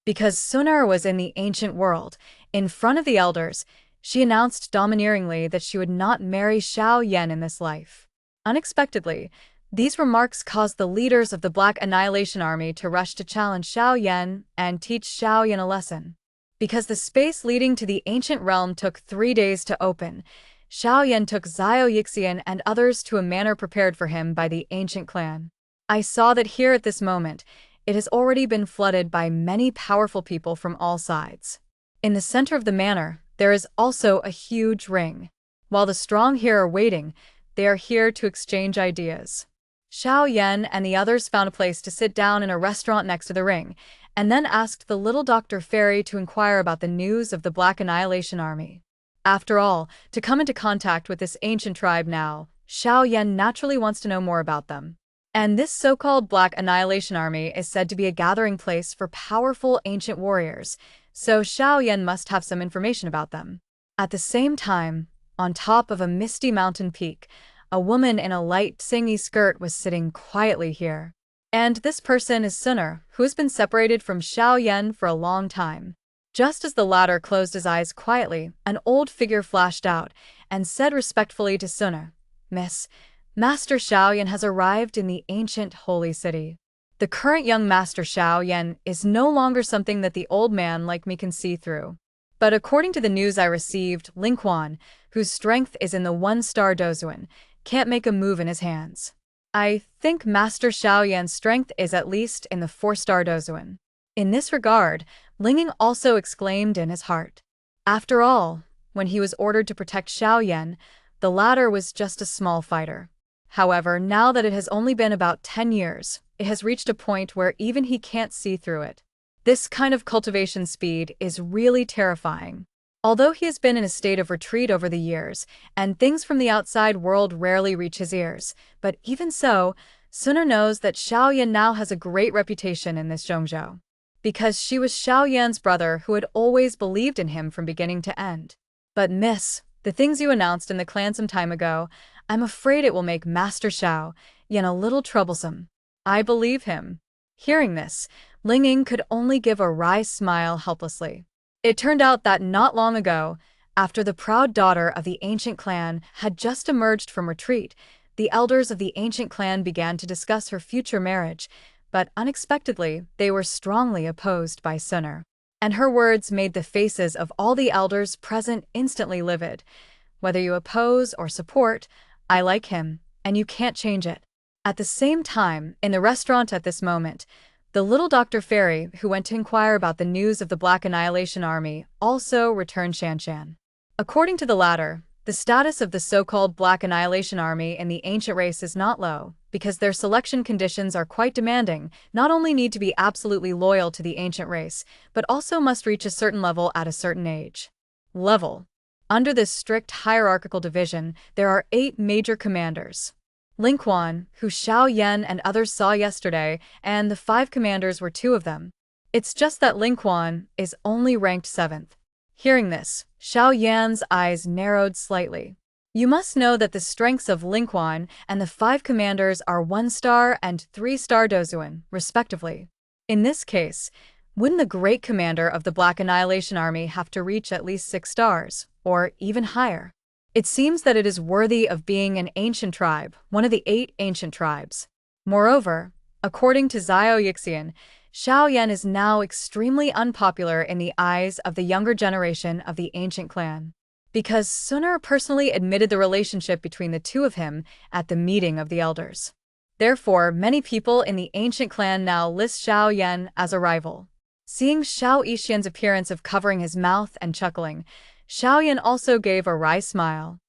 Because Sunar was in the ancient world, in front of the elders, she announced domineeringly that she would not marry Xiao Yan in this life. Unexpectedly, these remarks caused the leaders of the Black Annihilation Army to rush to challenge Xiao Yan and teach Xiao Yan a lesson. Because the space leading to the ancient realm took 3 days to open, Xiao Yan took Xiao Yixian and others to a manor prepared for him by the ancient clan. I saw that here at this moment, it has already been flooded by many powerful people from all sides. In the center of the manor, there is also a huge ring. While the strong here are waiting, they are here to exchange ideas. Xiao Yan and the others found a place to sit down in a restaurant next to the ring, and then asked the little Dr. Fairy to inquire about the news of the Black Annihilation Army. After all, to come into contact with this ancient tribe now, Xiao Yan naturally wants to know more about them. And this so-called Black Annihilation Army is said to be a gathering place for powerful ancient warriors, so Xiao Yan must have some information about them. At the same time, on top of a misty mountain peak, a woman in a light singy skirt was sitting quietly here. And this person is Sunar, who has been separated from Xiao Yan for a long time. Just as the latter closed his eyes quietly, an old figure flashed out and said respectfully to Sunar, "Miss, Master Xiao Yan has arrived in the ancient holy city." The current young Master Xiao Yan is no longer something that the old man like me can see through. But according to the news I received, Lingquan, whose strength is in the 1-star Dozuan, can't make a move in his hands. I think Master Xiao Yan's strength is at least in the 4-star Dozuan. In this regard, Linging also exclaimed in his heart. After all, when he was ordered to protect Xiao Yan, the latter was just a small fighter. However, now that it has only been about 10 years, it has reached a point where even he can't see through it. This kind of cultivation speed is really terrifying. Although he has been in a state of retreat over the years, and things from the outside world rarely reach his ears, but even so, Sunar knows that Xiao Yan now has a great reputation in this Zhongzhou. Because she was Xiao Yan's brother who had always believed in him from beginning to end. But miss, the things you announced in the clan some time ago, I'm afraid it will make Master Xiao Yan a little troublesome. I believe him. Hearing this, Linging could only give a wry smile helplessly. It turned out that not long ago, after the proud daughter of the ancient clan had just emerged from retreat, the elders of the ancient clan began to discuss her future marriage, but unexpectedly, they were strongly opposed by Sunar. And her words made the faces of all the elders present instantly livid. Whether you oppose or support, I like him, and you can't change it. At the same time, in the restaurant at this moment, the little Dr. Fairy, who went to inquire about the news of the Black Annihilation Army, also returned Shanshan. According to the latter, the status of the so-called Black Annihilation Army in the ancient race is not low, because their selection conditions are quite demanding, not only need to be absolutely loyal to the ancient race, but also must reach a certain level at a certain age. Level. Under this strict hierarchical division, there are 8 major commanders. Lingquan, who Xiao Yan and others saw yesterday, and the 5 commanders were 2 of them. It's just that Lingquan is only ranked 7th. Hearing this, Xiao Yan's eyes narrowed slightly. You must know that the strengths of Lingquan and the 5 commanders are 1-star and 3-star Dozuan, respectively. In this case, wouldn't the great commander of the Black Annihilation Army have to reach at least 6 stars, or even higher? It seems that it is worthy of being an ancient tribe, one of the 8 ancient tribes. Moreover, according to Xiao Yixian, Xiao Yan is now extremely unpopular in the eyes of the younger generation of the ancient clan. Because Sunar personally admitted the relationship between the 2 of him at the meeting of the elders. Therefore, many people in the ancient clan now list Xiao Yan as a rival. Seeing Xiao Yixian's appearance of covering his mouth and chuckling, Xiao Yan also gave a wry smile.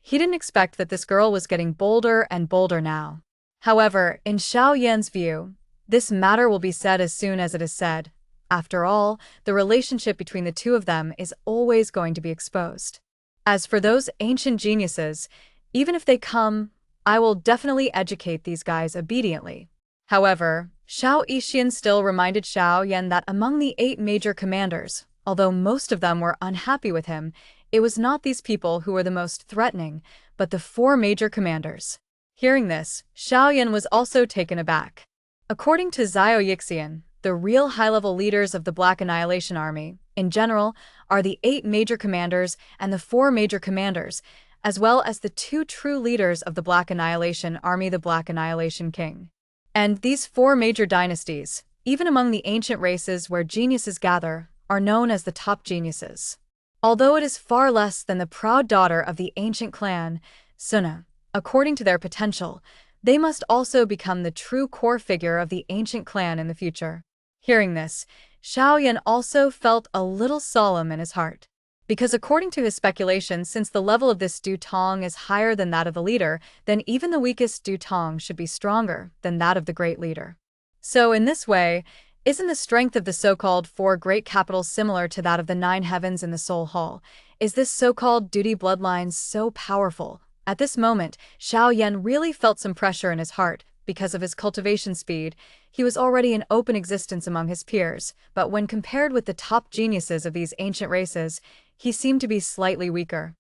He didn't expect that this girl was getting bolder and bolder now. However, in Xiao Yan's view, this matter will be said as soon as it is said. After all, the relationship between the 2 of them is always going to be exposed. As for those ancient geniuses, even if they come, I will definitely educate these guys obediently. However, Xiao Yixian still reminded Xiao Yan that among the 8 major commanders, although most of them were unhappy with him, it was not these people who were the most threatening, but the 4 major commanders. Hearing this, Xiao Yan was also taken aback. According to Xiao Yixian, The real high-level leaders of the Black Annihilation Army, in general, are the 8 major commanders and the 4 major commanders, as well as the 2 true leaders of the Black Annihilation Army, the Black Annihilation King. And these 4 major dynasties, even among the ancient races where geniuses gather, are known as the top geniuses. Although it is far less than the proud daughter of the ancient clan, Suna, according to their potential, they must also become the true core figure of the ancient clan in the future. Hearing this, Xiao Yan also felt a little solemn in his heart. Because according to his speculation, since the level of this Dutong is higher than that of the leader, then even the weakest Dutong should be stronger than that of the great leader. So in this way, isn't the strength of the so-called 4 great capitals similar to that of the 9 heavens in the Soul Hall? Is this so-called duty bloodline so powerful? At this moment, Xiao Yan really felt some pressure in his heart. Because of his cultivation speed, he was already in open existence among his peers, but when compared with the top geniuses of these ancient races, he seemed to be slightly weaker.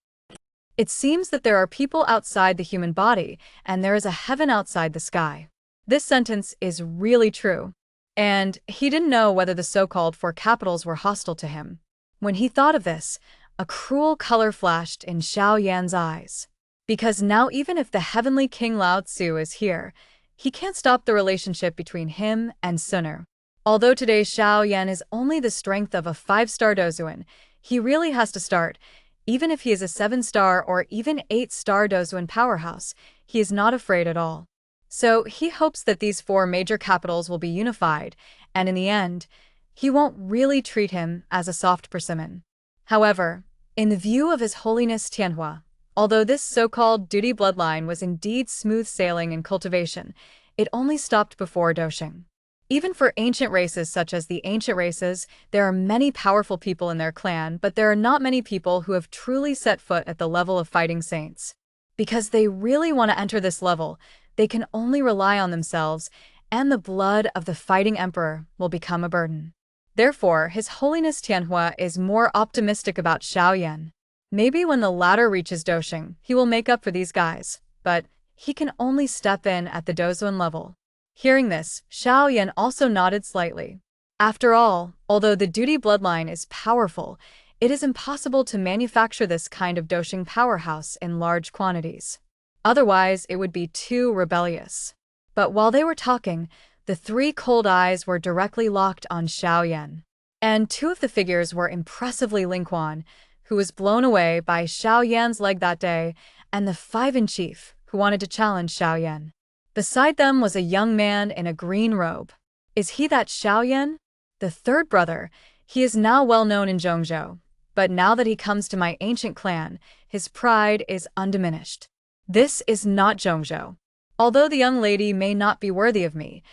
It seems that there are people outside the human body, and there is a heaven outside the sky. This sentence is really true. And he didn't know whether the so-called 4 capitals were hostile to him. When he thought of this, a cruel color flashed in Xiao Yan's eyes. Because now even if the heavenly King Lao Tzu is here, he can't stop the relationship between him and Suna. Although today Xiao Yan is only the strength of a 5-star Dozuan, he really has to start. Even if he is a 7-star or even 8-star Dozuan powerhouse, he is not afraid at all. So he hopes that these 4 major capitals will be unified, and in the end, he won't really treat him as a soft persimmon. However, in the view of His Holiness Tianhua, although this so-called duty bloodline was indeed smooth sailing in cultivation, it only stopped before Doshing. Even for ancient races such as the ancient races, there are many powerful people in their clan, but there are not many people who have truly set foot at the level of fighting saints. Because they really want to enter this level, they can only rely on themselves, and the blood of the fighting emperor will become a burden. Therefore, His Holiness Tianhua is more optimistic about Xiao Yan. Maybe when the latter reaches Doshing, he will make up for these guys, but he can only step in at the Dozuan level. Hearing this, Xiao Yan also nodded slightly. After all, although the duty bloodline is powerful, it is impossible to manufacture this kind of Doshing powerhouse in large quantities. Otherwise, it would be too rebellious. But while they were talking, the 3 cold eyes were directly locked on Xiao Yan. And 2 of the figures were impressively Lingquan, who was blown away by Xiao Yan's leg that day, and the 5-in-chief, who wanted to challenge Xiao Yan. Beside them was a young man in a green robe. Is he that Xiao Yan? The 3rd brother. He is now well known in Zhongzhou, but now that he comes to my ancient clan, his pride is undiminished. This is not Zhongzhou. Although the young lady may not be worthy of me,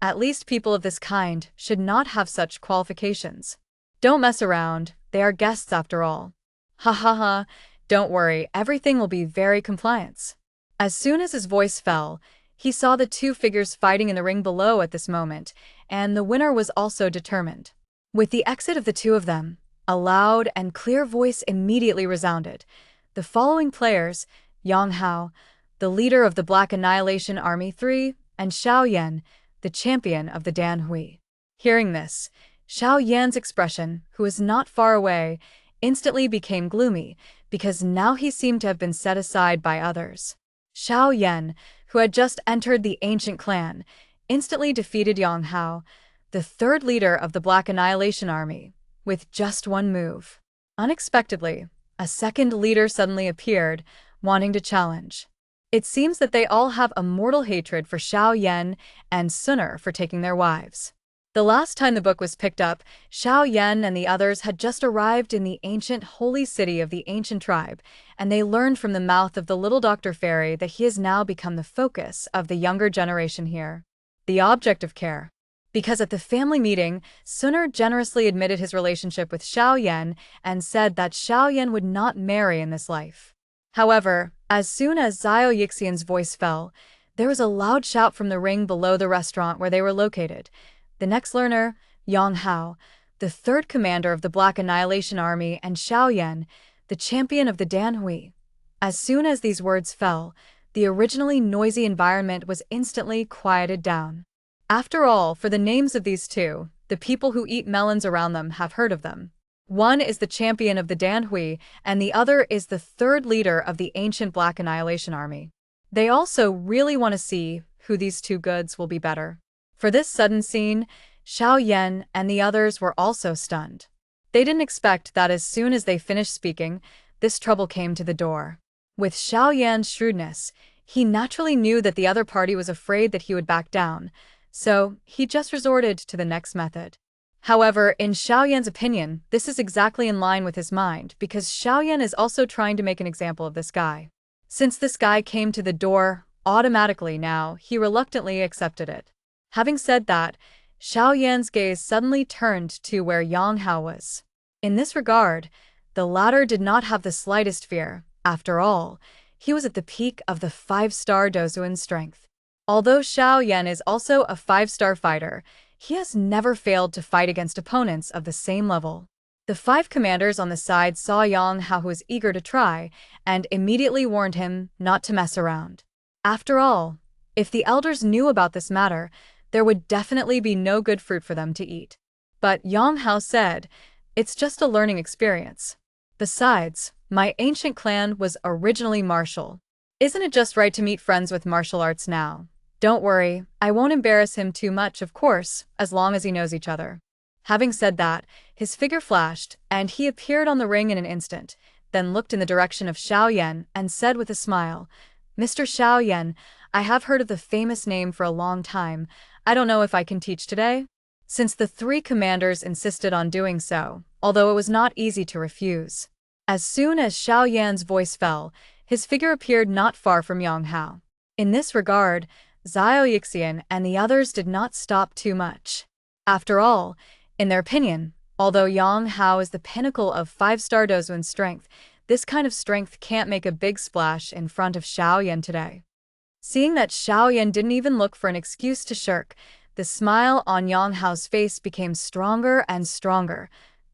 at least people of this kind should not have such qualifications. Don't mess around, they are guests after all. Ha ha ha, don't worry, everything will be very compliance. As soon as his voice fell, he saw the 2 figures fighting in the ring below at this moment, and the winner was also determined. With the exit of the 2 of them, a loud and clear voice immediately resounded. The following players, Yang Hao, the leader of the Black Annihilation Army 3, and Xiao Yan, the champion of the Dan Hui. Hearing this, Xiao Yan's expression, who was not far away, instantly became gloomy, because now he seemed to have been set aside by others. Xiao Yan, who had just entered the ancient clan, instantly defeated Yang Hao, the 3rd leader of the Black Annihilation Army, with just 1 move. Unexpectedly, a 2nd leader suddenly appeared, wanting to challenge. It seems that they all have a mortal hatred for Xiao Yan and Suna for taking their wives. The last time the book was picked up, Xiao Yan and the others had just arrived in the ancient holy city of the ancient tribe, and they learned from the mouth of the little Dr. Fairy that he has now become the focus of the younger generation here, the object of care. Because at the family meeting, Suna generously admitted his relationship with Xiao Yan and said that Xiao Yan would not marry in this life. However, as soon as Xiao Yixian's voice fell, there was a loud shout from the ring below the restaurant where they were located. The next learner, Yang Hao, the 3rd commander of the Black Annihilation Army, and Xiao Yan, the champion of the Dan Hui. As soon as these words fell, the originally noisy environment was instantly quieted down. After all, for the names of these 2, The people who eat melons around them have heard of them. One is the champion of the Danhui, and the other is the third leader of the ancient Black Annihilation Army. They also really want to see who these two goods will be better. For this sudden scene, Xiao Yan and the others were also stunned. They didn't expect that as soon as they finished speaking, this trouble came to the door. With Xiao Yan's shrewdness, he naturally knew that the other party was afraid that he would back down, so he just resorted to the next method. However, in Xiao Yan's opinion, this is exactly in line with his mind because Xiao Yan is also trying to make an example of this guy. Since this guy came to the door automatically now, he reluctantly accepted it. Having said that, Xiao Yan's gaze suddenly turned to where Yang Hao was. In this regard, the latter did not have the slightest fear. After all, he was at the peak of the 5-star Dozuan strength. Although Xiao Yan is also a 5-star fighter, he has never failed to fight against opponents of the same level. The 5 commanders on the side saw Yang Hao who was eager to try, and immediately warned him not to mess around. After all, if the elders knew about this matter, there would definitely be no good fruit for them to eat. But Yang Hao said, "It's just a learning experience. Besides, my ancient clan was originally martial. Isn't it just right to meet friends with martial arts now? Don't worry, I won't embarrass him too much, of course, as long as he knows each other." Having said that, his figure flashed, and he appeared on the ring in an instant, then looked in the direction of Xiao Yan and said with a smile, "Mr. Xiao Yan, I have heard of the famous name for a long time. I don't know if I can teach today." Since the 3 commanders insisted on doing so, although it was not easy to refuse. As soon as Xiao Yan's voice fell, his figure appeared not far from Yang Hao. In this regard, Xiao Yixian and the others did not stop too much. After all, in their opinion, although Yang Hao is the pinnacle of 5-star Dozuan strength, this kind of strength can't make a big splash in front of Xiao Yan today. Seeing that Xiao Yan didn't even look for an excuse to shirk, the smile on Yang Hao's face became stronger and stronger.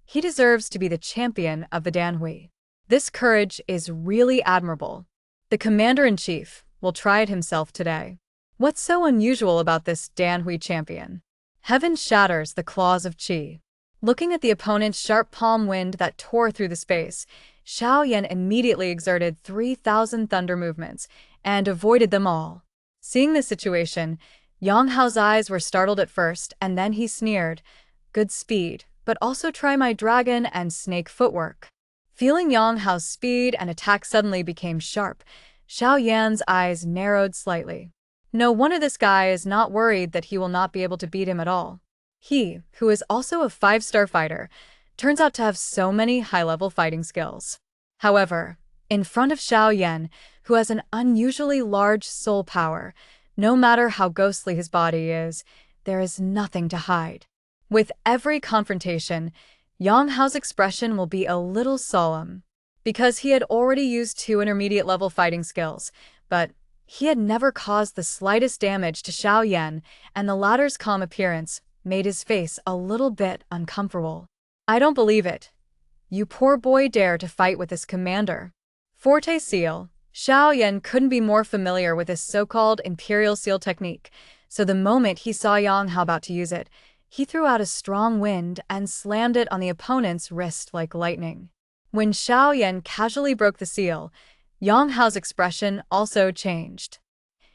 He deserves to be the champion of the Danhui. This courage is really admirable. The commander-in-chief will try it himself today. What's so unusual about this Danhui champion? Heaven shatters the claws of Qi. Looking at the opponent's sharp palm wind that tore through the space, Xiao Yan immediately exerted 3,000 thunder movements and avoided them all. Seeing this situation, Yang Hao's eyes were startled at first, and then he sneered, "Good speed, but also try my dragon and snake footwork." Feeling Yang Hao's speed and attack suddenly became sharp, Xiao Yan's eyes narrowed slightly. No wonder this guy is not worried that he will not be able to beat him at all. He, who is also a 5-star fighter, turns out to have so many high-level fighting skills. However, in front of Xiao Yan, who has an unusually large soul power, no matter how ghostly his body is, there is nothing to hide. With every confrontation, Yang Hao's expression will be a little solemn. Because he had already used 2 intermediate-level fighting skills, but he had never caused the slightest damage to Xiao Yan, and the latter's calm appearance made his face a little bit uncomfortable. "I don't believe it. You poor boy dare to fight with this commander." Forte Seal. Xiao Yan couldn't be more familiar with this so-called Imperial Seal technique, so the moment he saw Yang Hao about to use it, he threw out a strong wind and slammed it on the opponent's wrist like lightning. When Xiao Yan casually broke the seal, Yang Hao's expression also changed.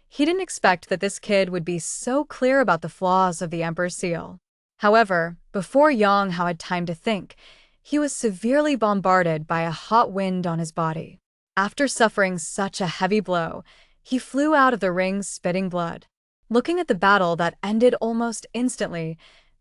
He didn't expect that this kid would be so clear about the flaws of the Emperor's seal. However, before Yang Hao had time to think, he was severely bombarded by a hot wind on his body. After suffering such a heavy blow, he flew out of the ring spitting blood. Looking at the battle that ended almost instantly,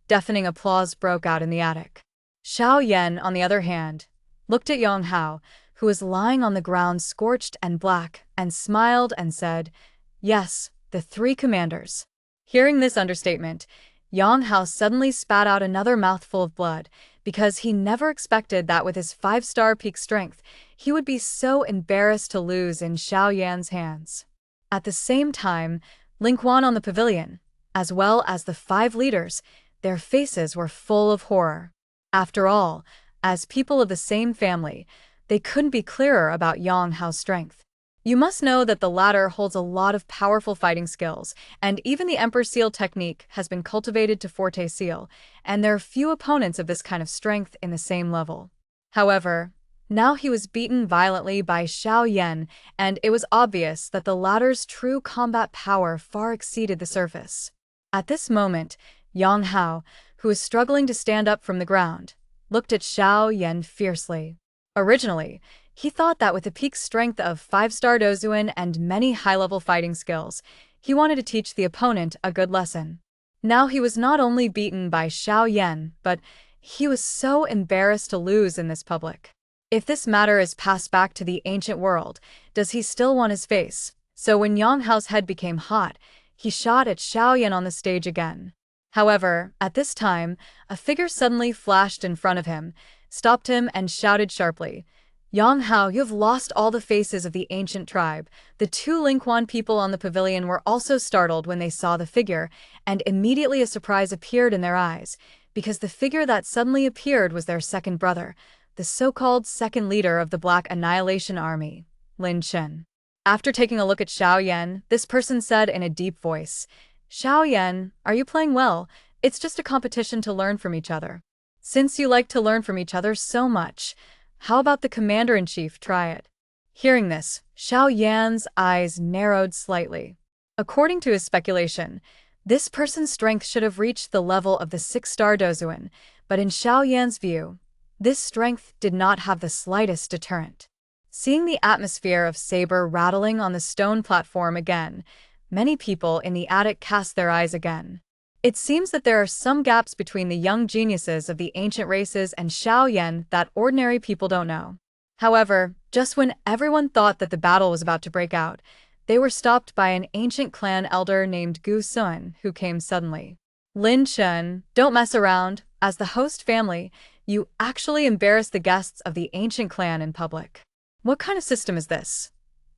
deafening applause broke out in the attic. Xiao Yan, on the other hand, looked at Yang Hao, who was lying on the ground scorched and black, and smiled and said, "Yes, the 3 commanders." Hearing this understatement, Yang Hao suddenly spat out another mouthful of blood, because he never expected that with his 5-star peak strength, he would be so embarrassed to lose in Xiao Yan's hands. At the same time, Ling Quan on the pavilion, as well as the 5 leaders, their faces were full of horror. After all, as people of the same family, they couldn't be clearer about Yang Hao's strength. You must know that the latter holds a lot of powerful fighting skills, and even the Emperor Seal technique has been cultivated to Forte Seal, and there are few opponents of this kind of strength in the same level. However, now he was beaten violently by Xiao Yan, and it was obvious that the latter's true combat power far exceeded the surface. At this moment, Yang Hao, who was struggling to stand up from the ground, looked at Xiao Yan fiercely. Originally, he thought that with a peak strength of 5-star Dozuan and many high-level fighting skills, he wanted to teach the opponent a good lesson. Now he was not only beaten by Xiao Yan, but he was so embarrassed to lose in this public. If this matter is passed back to the ancient world, does he still want his face? So when Yang Hao's head became hot, he shot at Xiao Yan on the stage again. However, at this time, a figure suddenly flashed in front of him, stopped him and shouted sharply, "Yang Hao, you have lost all the faces of the ancient tribe." The two Lingquan people on the pavilion were also startled when they saw the figure, and immediately a surprise appeared in their eyes, because the figure that suddenly appeared was their second brother, the so-called second leader of the Black Annihilation Army, Lin Chen. After taking a look at Xiao Yan, this person said in a deep voice, "Xiao Yan, are you playing well? It's just a competition to learn from each other. Since you like to learn from each other so much, how about the Commander-in-Chief try it?" Hearing this, Xiao Yan's eyes narrowed slightly. According to his speculation, this person's strength should have reached the level of the 6-star Dozuan, but in Xiao Yan's view, this strength did not have the slightest deterrent. Seeing the atmosphere of saber rattling on the stone platform again, many people in the attic cast their eyes again. It seems that there are some gaps between the young geniuses of the ancient races and Xiao Yan that ordinary people don't know. However, just when everyone thought that the battle was about to break out, they were stopped by an ancient clan elder named Gu Sun, who came suddenly. "Lin Chen, don't mess around. As the host family, you actually embarrass the guests of the ancient clan in public. What kind of system is this?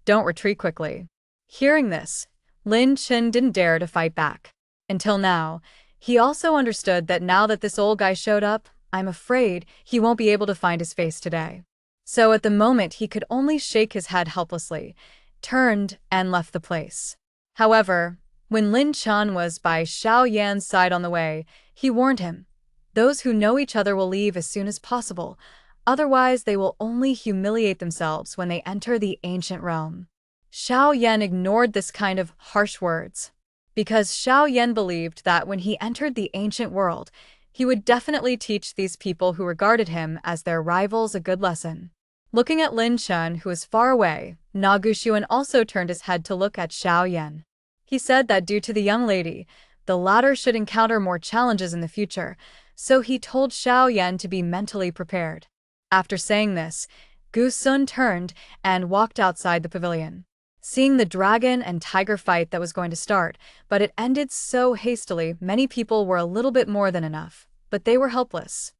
Don't retreat quickly." Hearing this, Lin Chen didn't dare to fight back. Until now, he also understood that now that this old guy showed up, I'm afraid he won't be able to find his face today. So at the moment he could only shake his head helplessly, turned and left the place. However, when Lin Chen was by Xiao Yan's side on the way, he warned him, "Those who know each other will leave as soon as possible, otherwise they will only humiliate themselves when they enter the ancient realm." Xiao Yan ignored this kind of harsh words, because Xiao Yan believed that when he entered the ancient world, he would definitely teach these people who regarded him as their rivals a good lesson. Looking at Lin Chen, who was far away, Na Guxuan also turned his head to look at Xiao Yan. He said that due to the young lady, the latter should encounter more challenges in the future, so he told Xiao Yan to be mentally prepared. After saying this, Gu Sun turned and walked outside the pavilion. Seeing the dragon and tiger fight that was going to start, but it ended so hastily, many people were a little bit more than enough, but they were helpless.